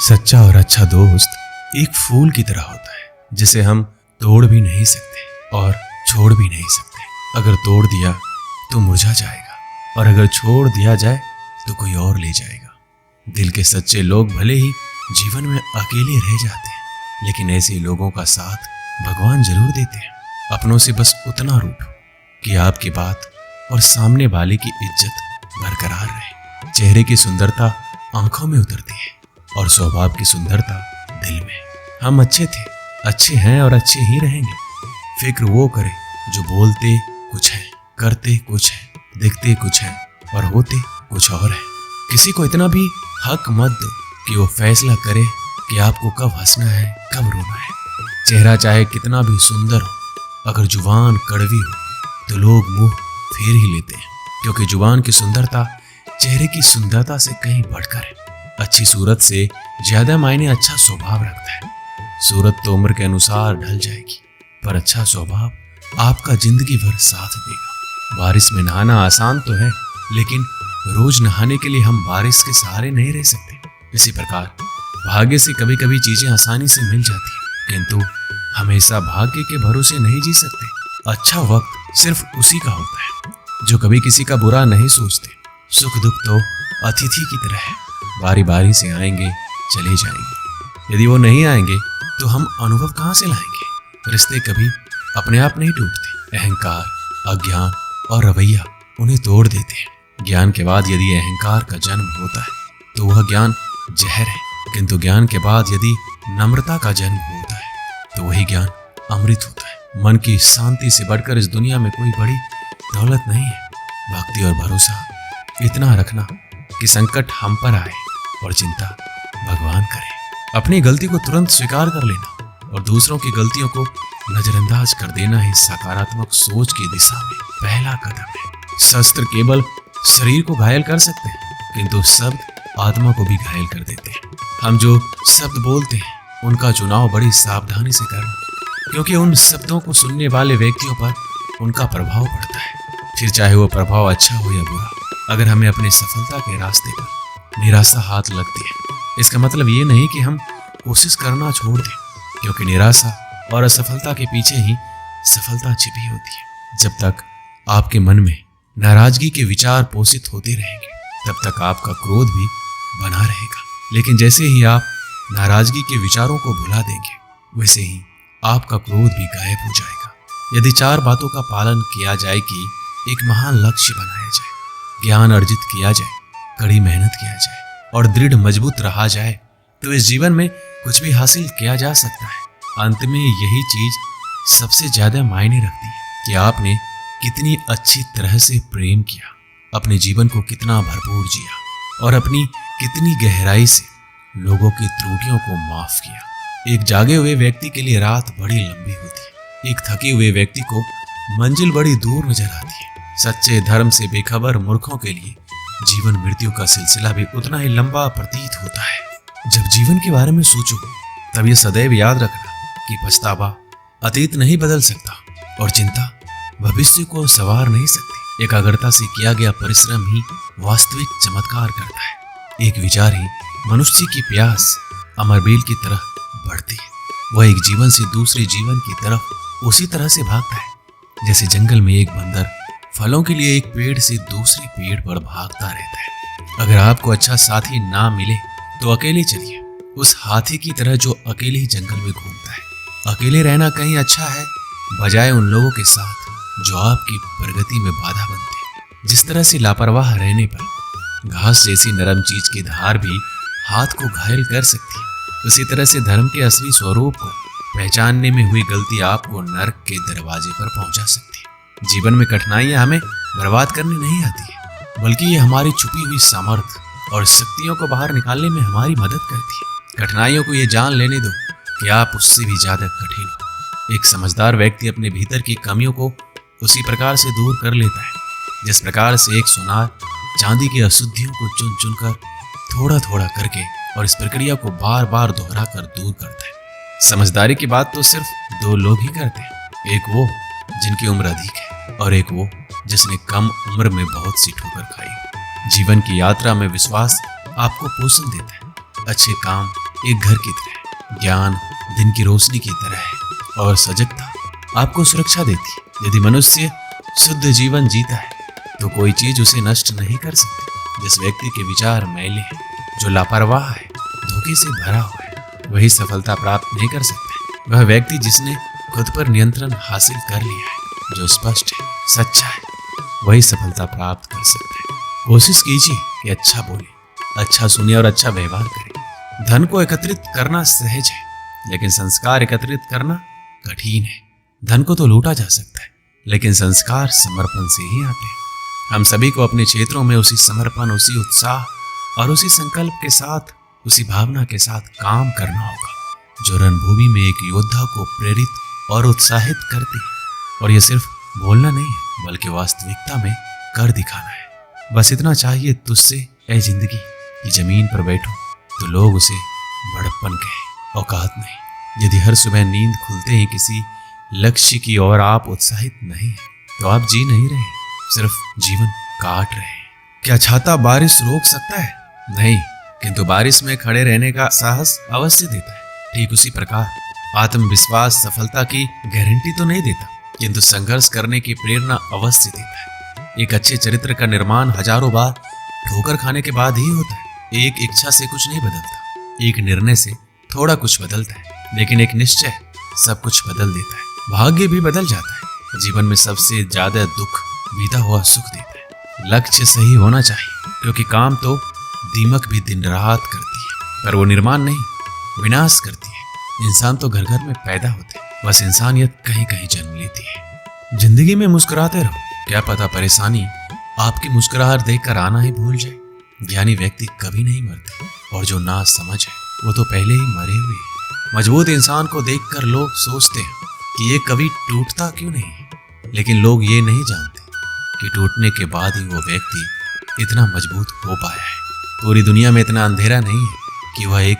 सच्चा और अच्छा दोस्त एक फूल की तरह होता है जिसे हम तोड़ भी नहीं सकते और छोड़ भी नहीं सकते। अगर तोड़ दिया तो मुरझा जाएगा और अगर छोड़ दिया जाए तो कोई और ले जाएगा। दिल के सच्चे लोग भले ही जीवन में अकेले रह जाते हैं, लेकिन ऐसे लोगों का साथ भगवान जरूर देते हैं। अपनों से बस उतना रूठो कि आपकी बात और सामने वाले की इज्जत बरकरार रहे। चेहरे की सुंदरता आंखों में उतरती है और स्वभाव की सुंदरता दिल में। हम अच्छे थे, अच्छे हैं और अच्छे ही रहेंगे। फिक्र वो करे जो बोलते कुछ है, करते कुछ है, दिखते कुछ है और होते कुछ और है। किसी को इतना भी हक मत दो कि वो फैसला करे कि आपको कब हंसना है, कब रोना है। चेहरा चाहे कितना भी सुंदर हो, अगर जुबान कड़वी हो तो लोग मुंह फेर ही लेते हैं, क्योंकि जुबान की सुंदरता चेहरे की सुंदरता से कहीं बढ़कर है। अच्छी सूरत से ज्यादा मायने अच्छा स्वभाव रखता है। सूरत तो उम्र के अनुसार ढल जाएगी, पर अच्छा स्वभाव आपका जिंदगी भर साथ देगा। बारिश में नहाना आसान तो है, लेकिन रोज नहाने के लिए हम बारिश के सहारे नहीं रह सकते। इसी प्रकार भाग्य से कभी कभी चीजें आसानी से मिल जाती हैं, किंतु हमेशा भाग्य के भरोसे नहीं जी सकते। अच्छा वक्त सिर्फ उसी का होता है जो कभी किसी का बुरा नहीं सोचते। सुख दुख तो अतिथि की तरह है, बारी बारी से आएंगे चले जाएंगे। यदि वो नहीं आएंगे तो हम अनुभव कहाँ से लाएंगे। रिश्ते कभी अपने आप नहीं टूटते। अहंकार, अज्ञान और रवैया उन्हें तोड़ देते हैं। ज्ञान के बाद यदि अहंकार का जन्म होता है तो वह ज्ञान जहर है, किंतु ज्ञान के बाद यदि नम्रता का जन्म होता है तो वही ज्ञान अमृत होता है। मन की शांति से बढ़कर इस दुनिया में कोई बड़ी दौलत नहीं है। भक्ति और भरोसा इतना रखना कि संकट हम पर आए और चिंता भगवान करे। अपनी गलती को तुरंत स्वीकार कर लेना और दूसरों की गलतियों को नजरअंदाज कर देना ही सकारात्मक सोच की दिशा में पहला कदम है। शस्त्र केवल शरीर को घायल कर सकते हैं, किंतु शब्द आत्मा को भी घायल कर देते हैं। हम जो शब्द बोलते हैं उनका चुनाव बड़ी सावधानी से करना, क्योंकि उन शब्दों को सुनने वाले व्यक्तियों पर उनका प्रभाव पड़ता है, फिर चाहे वो प्रभाव अच्छा हो या बुरा। अगर हमें अपनी सफलता के रास्ते पर निराशा हाथ लगती है, इसका मतलब ये नहीं कि हम कोशिश करना छोड़ दें, क्योंकि निराशा और असफलता के पीछे ही सफलता छिपी होती है। जब तक आपके मन में नाराजगी के विचार पोषित होते रहेंगे, तब तक आपका क्रोध भी बना रहेगा। लेकिन जैसे ही आप नाराजगी के विचारों को भुला देंगे, वैसे ही आपका क्रोध भी गायब हो जाएगा। यदि 4 बातों का पालन किया जाए कि एक महान लक्ष्य बनाया जाए, ज्ञान अर्जित किया जाए, कड़ी मेहनत किया जाए और दृढ़ मजबूत रहा जाए, तो इस जीवन में कुछ भी हासिल किया जा सकता है। अंत में यही चीज सबसे ज्यादा मायने रखती है कि आपने कितनी अच्छी तरह से प्रेम किया, अपने जीवन को कितना भरपूर जिया और अपनी कितनी गहराई से लोगों की त्रुटियों को माफ किया। एक जागे हुए व्यक्ति के लिए रात बड़ी लंबी होती है, एक थके हुए व्यक्ति को मंजिल बड़ी दूर नजर आती है। सच्चे धर्म से बेखबर मूर्खों के लिए जीवन मृत्यु का सिलसिला भी उतना ही लंबा प्रतीत होता है। जब जीवन के बारे में सोचो तब ये सदैव याद रखना कि पछतावा अतीत नहीं बदल सकता और चिंता भविष्य को संवार नहीं सकती। एकाग्रता से किया गया परिश्रम ही वास्तविक चमत्कार करता है। एक विचार ही मनुष्य की प्यास अमरबेल की तरह बढ़ती है। वह एक जीवन से दूसरे जीवन की तरफ उसी तरह से भागता है जैसे जंगल में एक बंदर फलों के लिए एक पेड़ से दूसरे पेड़ पर भागता रहता है। अगर आपको अच्छा साथी ना मिले तो अकेले चलिए, उस हाथी की तरह जो अकेले ही जंगल में घूमता है। अकेले रहना कहीं अच्छा है बजाय उन लोगों के साथ जो आपकी प्रगति में बाधा बनते हैं। जिस तरह से लापरवाह रहने पर घास जैसी नरम चीज की धार भी हाथ को घायल कर सकती है, उसी तरह से धर्म के असली स्वरूप को पहचानने में हुई गलती आपको नरक के दरवाजे पर पहुंचा सकती है। जीवन में कठिनाइयां हमें बर्बाद करने नहीं आती है, बल्कि ये हमारी छुपी हुई सामर्थ्य और शक्तियों को बाहर निकालने में हमारी मदद करती है। कठिनाइयों को ये जान लेने दो कि आप उससे भी ज्यादा कठिन हो। एक समझदार व्यक्ति अपने भीतर की कमियों को उसी प्रकार से दूर कर लेता है जिस प्रकार से एक सुनार चांदी की अशुद्धियों को चुन चुन कर थोड़ा थोड़ा करके और इस प्रक्रिया को बार बार दोहरा कर दूर करता है। समझदारी की बात तो सिर्फ 2 लोग ही करते हैं, एक वो जिनकी उम्र अधिक है और एक वो जिसने कम उम्र में बहुत सी ठोकर खाई। जीवन की यात्रा में विश्वास आपको पोषण देता है। अच्छे काम एक घर की तरह, ज्ञान दिन की रोशनी की तरह है और सजगता आपको सुरक्षा देती है। यदि मनुष्य शुद्ध जीवन जीता है तो कोई चीज उसे नष्ट नहीं कर सकती। जिस व्यक्ति के विचार मैले हैं, जो लापरवाह है, धोखे से भरा हुआ है, वही सफलता प्राप्त नहीं कर सकता। वह व्यक्ति जिसने खुद पर नियंत्रण हासिल कर लिया है, जो स्पष्ट है, सच्चा है, वही सफलता प्राप्त कर सकता है। कोशिश कीजिए कि अच्छा बोले, अच्छा सुने और अच्छा व्यवहार करें। धन को एकत्रित करना सहज है, लेकिन संस्कार एकत्रित करना कठिन है। धन को तो लूटा जा सकता है, लेकिन संस्कार समर्पण से ही आते हैं। हम सभी को अपने क्षेत्रों में उसी समर्पण, उसी उत्साह और उसी संकल्प के साथ, उसी भावना के साथ काम करना होगा जो रणभूमि में एक योद्धा को प्रेरित और उत्साहित करती है। और यह सिर्फ बोलना नहीं है, बल्कि वास्तविकता में कर दिखाना है। बस इतना चाहिए तुझसे ऐ जिंदगी की जमीन पर बैठो तो लोग उसे बड़प्पन कहे, औकात नहीं। यदि हर सुबह नींद खुलते ही किसी लक्ष्य की ओर आप उत्साहित नहीं है तो आप जी नहीं रहे, सिर्फ जीवन काट रहे हैं। क्या छाता बारिश रोक सकता है? नहीं, किंतु बारिश में खड़े रहने का साहस अवश्य देता है। ठीक उसी प्रकार आत्मविश्वास सफलता की गारंटी तो नहीं देता, किंतु संघर्ष करने की प्रेरणा अवश्य देता है। एक अच्छे चरित्र का निर्माण हजारों बार ठोकर खाने के बाद ही होता है। एक इच्छा से कुछ नहीं बदलता, एक निर्णय से थोड़ा कुछ बदलता है, लेकिन एक निश्चय सब कुछ बदल देता है। भाग्य भी बदल जाता है। जीवन में सबसे ज्यादा दुख बीता हुआ सुख देता है। लक्ष्य सही होना चाहिए, क्योंकि काम तो दीमक भी दिन रात करती है, पर वो निर्माण नहीं, विनाश करती है। इंसान तो घर घर में पैदा होते हैं, बस इंसानियत कहीं कहीं जन्म लेती है। जिंदगी में मुस्कुराते रहो, क्या पता परेशानी आपकी मुस्कुराहट देखकर आना ही भूल जाए। ज्ञानी व्यक्ति कभी नहीं मरते, और जो ना समझ है वो तो पहले ही मरे हुए हैं। मजबूत इंसान को देखकर लोग सोचते हैं कि ये कभी टूटता क्यों नहीं है, लेकिन लोग ये नहीं जानते कि टूटने के बाद ही वो व्यक्ति इतना मजबूत हो पाया है। पूरी दुनिया में इतना अंधेरा नहीं है कि वह एक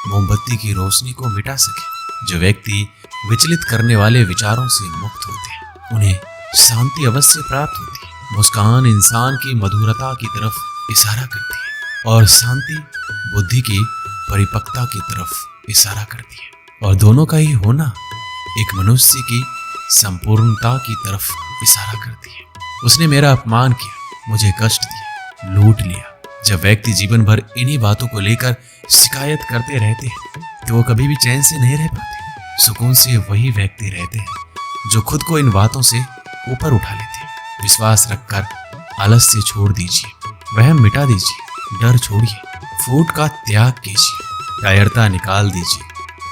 मोमबत्ती की रोशनी को मिटा सके। जो व्यक्ति विचलित करने वाले विचारों से मुक्त होते हैं, उन्हें शांति अवश्य प्राप्त होती है। मुस्कान इंसान की मधुरता की तरफ इशारा करती है, और शांति बुद्धि की परिपक्वता की तरफ इशारा करती है। और दोनों का ही होना एक मनुष्य की संपूर्णता की तरफ इशारा करती है। उसने मेरा अपमान किया, मुझे कष्ट दिया, लूट लिया। जब व्यक्ति जीवन भर इन्हीं बातों को लेकर शिकायत करते रहते हैं तो वो कभी भी चैन से नहीं रह पाते। सुकून से वही व्यक्ति रहते हैं जो खुद को इन बातों से ऊपर उठा लेते हैं। विश्वास रखकर आलस्य छोड़ दीजिए, वहम मिटा दीजिए, डर छोड़िए, फूट का त्याग कीजिए, कायरता निकाल दीजिए,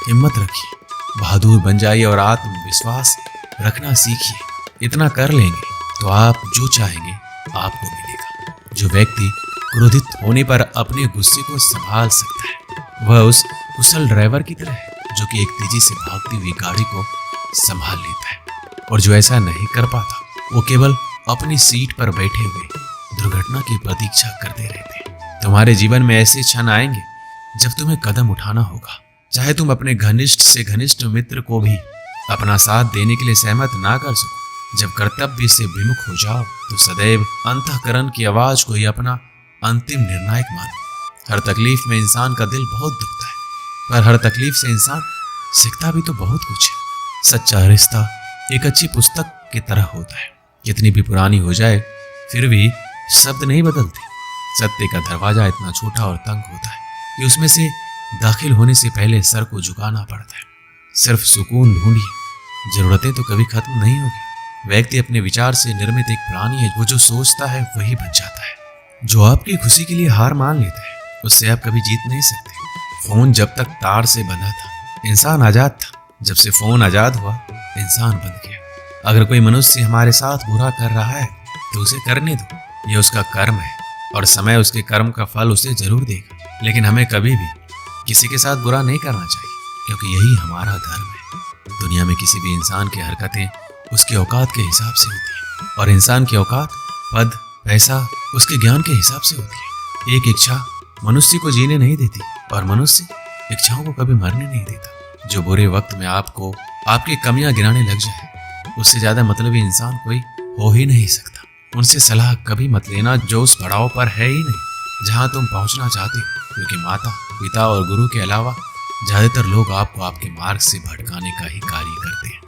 हिम्मत रखिए, बहादुर बन जाइए और आत्मविश्वास रखना सीखिए। इतना कर लेंगे तो आप जो चाहेंगे आपको मिलेगा। जो व्यक्ति क्रोधित होने पर अपने गुस्से को संभाल सकता है, वह उस कुशल ड्राइवर की तरह है जो कि एक तेजी से भागती हुई गाड़ी को संभाल लेता है। और जो ऐसा नहीं कर पाता, वो केवल अपनी सीट पर बैठे हुए दुर्घटना की प्रतीक्षा करते रहते हैं। तुम्हारे जीवन में ऐसे क्षण आएंगे जब तुम्हें कदम उठाना होगा, चाहे तुम अपने घनिष्ठ से घनिष्ठ मित्र को भी अपना साथ देने के लिए सहमत ना कर सको। जब कर्तव्य से विमुख हो जाओ तो सदैव अंतःकरण की आवाज को ही अपना अंतिम निर्णायक मानो। हर तकलीफ में इंसान का दिल बहुत दुखता है, पर हर तकलीफ से इंसान सीखता भी तो बहुत कुछ है। सच्चा रिश्ता एक अच्छी पुस्तक की तरह होता है, कितनी भी पुरानी हो जाए फिर भी शब्द नहीं बदलते। सत्य का दरवाजा इतना छोटा और तंग होता है कि उसमें से दाखिल होने से पहले सर को झुकाना पड़ता है। सिर्फ सुकून ढूंढिए, जरूरतें तो कभी खत्म नहीं होगी। व्यक्ति अपने विचार से निर्मित एक प्राणी है, वो जो सोचता है वही बन जाता है। जो आपकी खुशी के लिए हार मान लेता है उससे आप कभी जीत नहीं सकते। फोन जब तक तार से बंधा था इंसान आजाद था, जब से फोन आजाद हुआ इंसान बन गया। अगर कोई मनुष्य हमारे साथ बुरा कर रहा है तो उसे करने दो, यह उसका कर्म है और समय उसके कर्म का फल उसे जरूर देगा। लेकिन हमें कभी भी किसी के साथ बुरा नहीं करना चाहिए, क्योंकि यही हमारा धर्म है। दुनिया में किसी भी इंसान की हरकतें उसके औकात के हिसाब से होती है, और इंसान की औकात पद पैसा उसके ज्ञान के हिसाब से होती है। एक इच्छा मनुष्य को जीने नहीं देती, और मनुष्य इच्छाओं को कभी मरने नहीं देता। जो बुरे वक्त में आपको आपकी कमियां गिनाने लग जाए, उससे ज्यादा मतलबी इंसान कोई हो ही नहीं सकता। उनसे सलाह कभी मत लेना जो उस पड़ाव पर है ही नहीं जहां तुम पहुंचना चाहते हो, क्योंकि माता पिता और गुरु के अलावा ज्यादातर लोग आपको आपके मार्ग से भटकाने का ही कार्य करते हैं।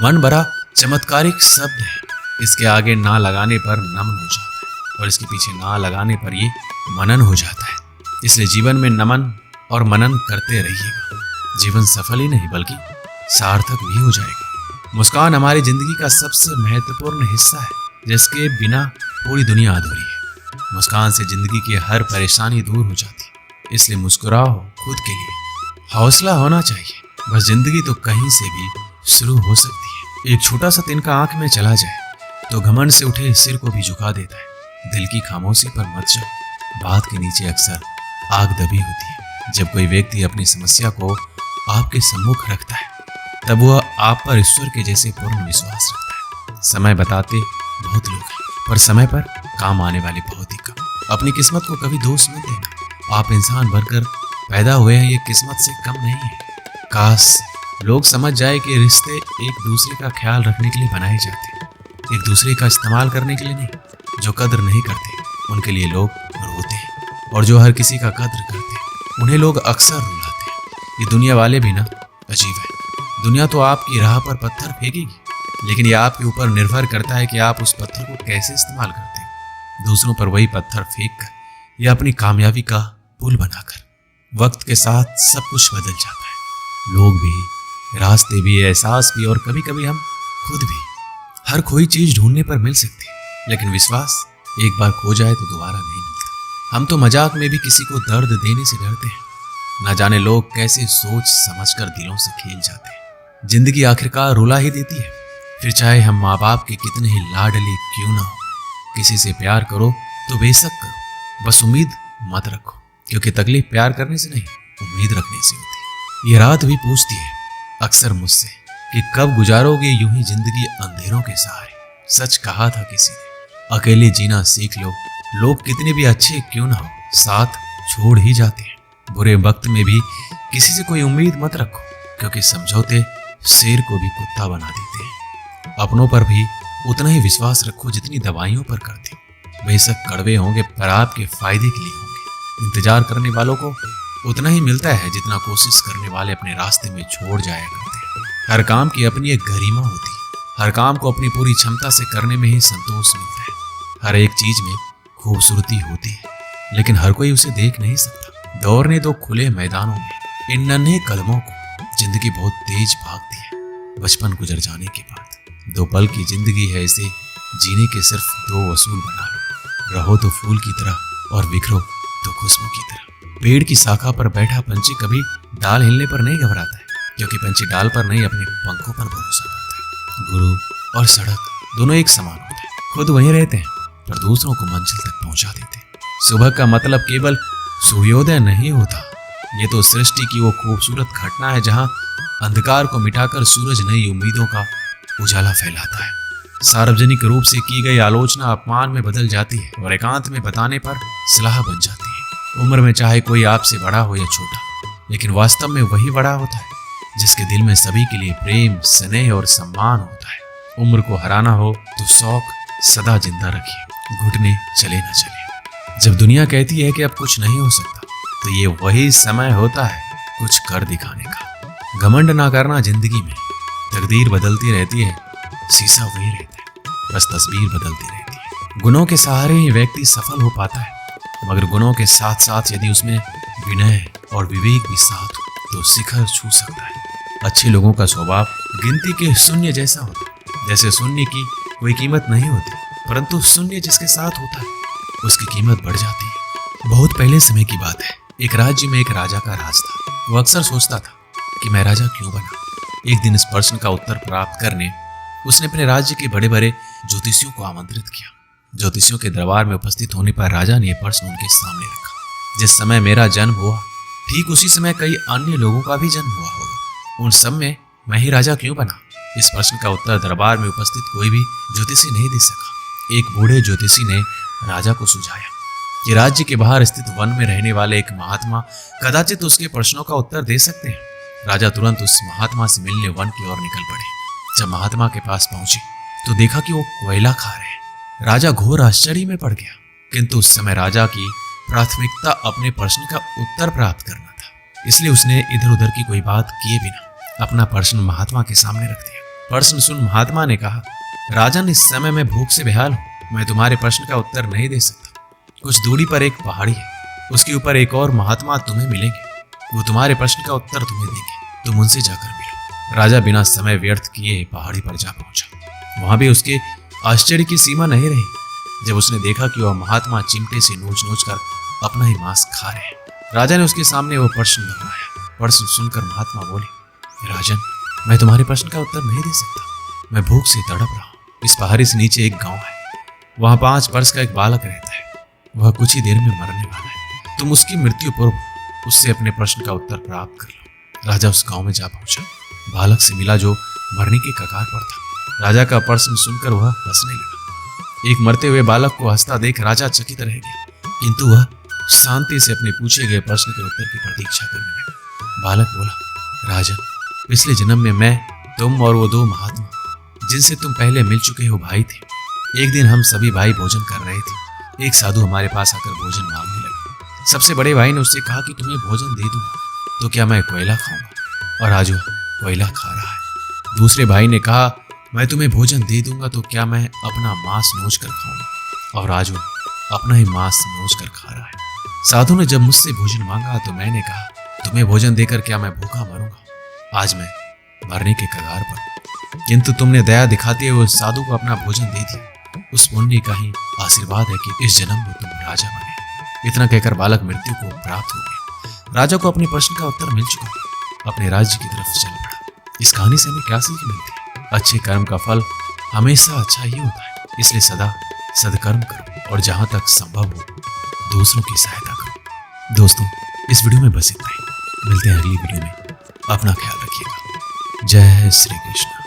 मन बड़ा चमत्कारिक शब्द है, इसके आगे ना लगाने पर नमन हो जाता है और इसके पीछे ना लगाने पर ये मनन हो जाता है। इसलिए जीवन में नमन और मनन करते रहिएगा। जीवन सफल ही नहीं बल्कि सार्थक भी हो जाएगा। मुस्कान हमारी जिंदगी का सबसे महत्वपूर्ण हिस्सा है, जिसके बिना पूरी दुनिया अधूरी है। मुस्कान से जिंदगी की हर परेशानी दूर हो जाती है। इसलिए मुस्कुराओ खुद के लिए, हौसला होना चाहिए। बस जिंदगी तो कहीं से भी शुरू हो सकती है। एक छोटा सा तिनका आंख में चला जाए तो घमंड से उठे सिर को भी झुका देता है। दिल की खामोशी पर मत जाओ, बात के नीचे अक्सर आग दबी होती है। जब कोई व्यक्ति अपनी समस्या को आपके सम्मुख रखता है तब वह आप पर ईश्वर के जैसे पूर्ण विश्वास रखता है। समय बताते बहुत लोग हैं, पर समय पर काम आने वाले बहुत ही कम। अपनी किस्मत को कभी दोष मत देना। आप इंसान बनकर पैदा हुए हैं, ये किस्मत से कम नहीं है। काश लोग समझ जाए कि रिश्ते एक दूसरे का ख्याल रखने के लिए बनाए जाते हैं, एक दूसरे का इस्तेमाल करने के लिए नहीं। जो कद्र नहीं करते उनके लिए लोग रोते हैं, और जो हर किसी का कद्र करते हैं उन्हें लोग अक्सर रुलाते हैं। ये दुनिया वाले भी ना अजीब है। दुनिया तो आपकी राह पर पत्थर फेंकेगी, लेकिन ये आपके ऊपर निर्भर करता है कि आप उस पत्थर को कैसे इस्तेमाल करते हैं। दूसरों पर वही पत्थर फेंक कर या अपनी कामयाबी का पुल बनाकर। वक्त के साथ सब कुछ बदल जाता है, लोग भी, रास्ते भी, एहसास भी, और कभी कभी हम खुद भी। हर कोई चीज ढूंढने पर मिल सकती है, लेकिन विश्वास एक बार खो जाए तो दोबारा नहीं मिलता। हम तो मजाक में भी किसी को दर्द देने से डरते हैं। ना जाने लोग कैसे सोच समझकर दिलों से खेल जाते हैं। जिंदगी आखिरकार रुला ही देती है, फिर चाहे हम माँ बाप के कितने ही लाडले क्यों ना हो। किसी से प्यार करो तो बेशक करो, बस उम्मीद मत रखो, क्योंकि तकलीफ प्यार करने से नहीं उम्मीद रखने से होती है। ये रात भी पूछती है अक्सर मुझसे कि कब गुजारोगे यूं ही जिंदगी अंधेरों के सहारे। सच कहा था किसी ने, अकेले जीना सीख लो, लोग कितने भी अच्छे क्यों ना हो साथ छोड़ ही जाते हैं। बुरे वक्त में भी किसी से कोई उम्मीद मत रखो, क्योंकि समझौते शेर को भी कुत्ता बना देते हैं। अपनों पर भी उतना ही विश्वास रखो जितनी दवाइयों पर करते हो। बेशक कड़वे होंगे पर आपके फायदे के लिए होंगे। इंतजार करने वालों को उतना ही मिलता है जितना कोशिश करने वाले अपने रास्ते में छोड़ जाया करते हैं। हर काम की अपनी एक गरिमा होती है। हर काम को अपनी पूरी क्षमता से करने में ही संतोष मिलता है। हर एक चीज में खूबसूरती होती है, लेकिन हर कोई उसे देख नहीं सकता। दौड़ने दो खुले मैदानों में, इन नन्हे कदमों को। जिंदगी बहुत तेज भागती है। बचपन गुजर जाने के बाद 2 पल की जिंदगी है, इसे जीने के सिर्फ 2 असूल बना लो। रहो तो फूल की तरह और बिखरो तो खुशबू की तरह। पेड़ की शाखा पर बैठा पंछी कभी डाल हिलने पर नहीं घबराता है, क्योंकि पंछी डाल पर नहीं अपने पंखों पर भरोसा करता है। गुरु और सड़क दोनों एक समान होते हैं। खुद वहीं रहते हैं पर दूसरों को मंजिल तक पहुंचा देते हैं। सुबह का मतलब केवल सूर्योदय नहीं होता, ये तो सृष्टि की वो खूबसूरत घटना है जहां अंधकार को मिटाकर सूरज नई उम्मीदों का उजाला फैलाता है। सार्वजनिक रूप से की गई आलोचना अपमान में बदल जाती है और एकांत में बताने पर सलाह बन जाती है। उम्र में चाहे कोई आपसे बड़ा हो या छोटा, लेकिन वास्तव में वही बड़ा होता है जिसके दिल में सभी के लिए प्रेम, स्नेह और सम्मान होता है। उम्र को हराना हो तो शौक सदा जिंदा रखिए, घुटने चले न चले। जब दुनिया कहती है कि अब कुछ नहीं हो सकता, तो ये वही समय होता है कुछ कर दिखाने का। घमंड ना करना जिंदगी में, तकदीर बदलती रहती है, शीशा वही रहता है, बस तस्वीर बदलती रहती है। गुणों के सहारे ही व्यक्ति सफल हो पाता है, मगर गुणों के साथ साथ यदि उसमें विनय और विवेक भी साथ हो तो शिखर छू सकता है। अच्छे लोगों का स्वभाव गिनती के शून्य जैसा होता है। जैसे शून्य की कोई कीमत नहीं होती, परंतु शून्य जिसके साथ होता है उसकी कीमत बढ़ जाती है। बहुत पहले समय की बात है, एक राज्य में एक राजा का राज था। वो अक्सर सोचता था कि मैं राजा क्यों बना। एक दिन इस प्रश्न का उत्तर प्राप्त करने उसने अपने राज्य के बड़े बड़े ज्योतिषियों को आमंत्रित किया। ज्योतिषियों के दरबार में उपस्थित होने पर राजा ने यह प्रश्न उनके सामने रखा। जिस समय मेरा जन्म हुआ, ठीक उसी समय कई अन्य लोगों का भी जन्म हुआ होगा। उन सब में मैं ही राजा क्यों बना? इस प्रश्न का उत्तर दरबार में उपस्थित कोई भी ज्योतिषी नहीं दे सका। एक बूढ़े ज्योतिषी ने राजा को सुझाया कि राज्य के बाहर स्थित वन में रहने वाले एक महात्मा कदाचित उसके प्रश्नों का उत्तर दे सकते हैं। राजा तुरंत उस महात्मा से मिलने वन की ओर निकल पड़े। जब महात्मा के पास पहुंचे तो देखा कि वो कोयला खा रहे हैं। राजा घोर आश्चर्य में पड़ गया, किंतु उस समय राजा की प्राथमिकता अपने प्रश्न का उत्तर प्राप्त करना था। इसलिए उसने इधर उधर की कोई बात किए बिना अपना प्रश्न महात्मा के सामने रख दिया। प्रश्न सुन महात्मा ने कहा, राजन, इस समय मैं भूख से बेहाल हूँ, मैं तुम्हारे प्रश्न का उत्तर नहीं दे सकता। कुछ दूरी पर एक पहाड़ी है, उसके ऊपर एक और महात्मा तुम्हें मिलेंगे, वो तुम्हारे प्रश्न का उत्तर तुम्हें देंगे, तुम उनसे जाकर मिलो। राजा बिना समय व्यर्थ किए पहाड़ी पर जा पहुंचा। वहां भी उसके आश्चर्य की सीमा नहीं रही जब उसने देखा कि वह महात्मा चिमटे से नोच नोच कर अपना ही मांस खा रहे हैं। राजा ने उसके सामने वो प्रश्न दोहराया। प्रश्न सुनकर महात्मा बोले, राजन, मैं तुम्हारे प्रश्न का उत्तर नहीं दे सकता, मैं भूख से तड़प रहा हूँ। इस पहाड़ी से नीचे एक गांव है, वहां 5 वर्ष का एक बालक रहता है, वह कुछ ही देर में मरने वाला है। तुम उसकी मृत्यु पूर्व उससे अपने प्रश्न का उत्तर प्राप्त कर लो। राजा उस गांव में जा पहुंचा, बालक से मिला जो मरने के कगार पर था। राजा का प्रश्न सुनकर वह हंसने लगा। एक मरते हुए बालक को हंसता देख राजा चकित रह गया, किंतु वह शांति से अपने पूछे गए प्रश्न के उत्तर की प्रतीक्षा करने लगा। बालक बोला, राजन, पिछले जन्म में मैं, तुम और वो 2 महात्मा जिनसे तुम पहले मिल चुके हो भाई थे। एक दिन हम सभी भाई भोजन कर रहे थे। एक साधु हमारे पास आकर भोजन मांगने लगा। सबसे बड़े भाई ने उससे कहा कि तुम्हें भोजन दे दूंगा तो क्या मैं कोयला खाऊंगा, और आज वह कोयला खा रहा है। दूसरे भाई ने कहा, मैं तुम्हें भोजन दे दूंगा तो क्या मैं अपना मांस नोच कर खाऊंगा, और आज वह अपना ही मांस नोच कर खा रहा है। साधु ने जब मुझसे भोजन मांगा तो मैंने कहा, तुम्हें भोजन देकर क्या मैं भूखा मरूंगा, आज मैं मरने के कगार पर। किंतु तुमने दया दिखाते हुए उस साधु को अपना भोजन दे दिया। उस पुण्य का ही आशीर्वाद है कि इस जन्म में तुम राजा बने। इतना कहकर बालक मृत्यु को प्राप्त हो गया। राजा को अपने प्रश्न का उत्तर मिल चुका, अपने राज्य की तरफ चल पड़ा। इस कहानी से हमें क्या सीख मिलती है? अच्छे कर्म का फल हमेशा अच्छा ही होता है, इसलिए सदा सदकर्म करो और जहां तक संभव हो दूसरों की सहायता करो। दोस्तों, इस वीडियो में बस इतना ही। मिलते हैं अगली वीडियो में। अपना ख्याल रखिएगा। जय श्री कृष्ण।